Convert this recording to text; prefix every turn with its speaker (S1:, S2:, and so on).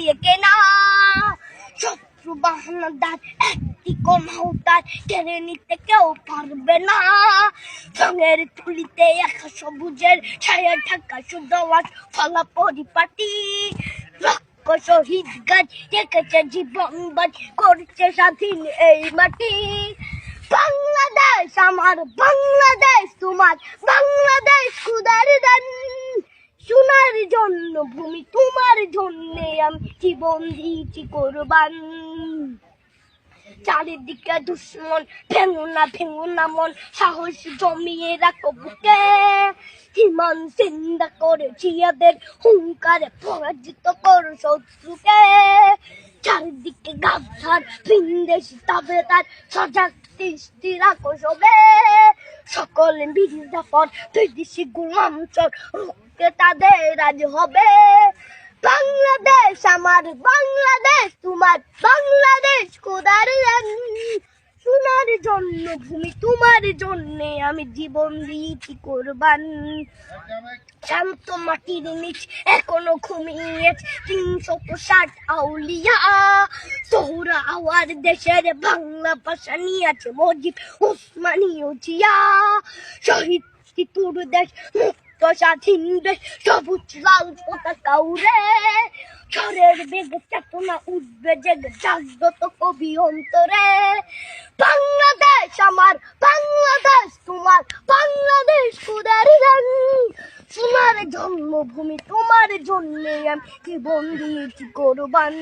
S1: দিয়ে কেনা। শত্রু বাহানাদার একটি কোনাও তার কেড়ে নিতে কেউ পারবে না। রঙের তুলিতে একা সবুজের ছায়া ঢাকা শুধু ফলা পরিপাটি। লক্ষ শহীদ গাছ রেখেছে জীবন বাজ করছে স্বাধীন এই মাটি। বাংলাদেশ আমার, বাংলাদেশ তোমার, বাংলাদেশ খুদার দান। সোনার জন্য ভূমি তোমার জন্যে আমি জীবন দিয়েছি কোরবান। চারিদিকে দুশ্মন, ভেঙো না মন, সাহস জমিয়ে রাখো বুকে। ইমান জিন্দা করেছি এদের হুঙ্কারে পরাজিত করো শত্রুকে। চারিদিকে গাদ্দার ভিনদেশি তাবেদার সজাগ দৃষ্টি রাখো সবে। সকল মির্জাফর বিদেশি গোলাম চোর রুখতে তাদের আজ হবে। বাংলাদেশ আমার, বাংলাদেশ তোমার, বাংলাদেশ খোদার দান। সোনার জন্য ভূমি তোমার জন্যে আমি জীবন দিয়েছি কোরবান। শান্ত মাটির নিচ এখনো ঘুমিয়েছে ৩৬০ আউলিয়া। তোহরা আওয়ার দেশের বাংলা ভাষা নিয়েছে মজিদ উসমানীয় জিয়া। শহীদ তোর দেশ মুক্ত স্বাধীন দেশ, সবুজ লাল পতাকা উড়ে। ঝড়ের বেগে চেতনা উঠবে জেগে জাগ্রত কবি অন্তরে। বাংলাদেশ আমার, বাংলাদেশ তোমার, বাংলাদেশ খোদার দান। সোনার জন্মভূমি তোমার জন্যে আমি জীবন দিয়েছি কোরবান।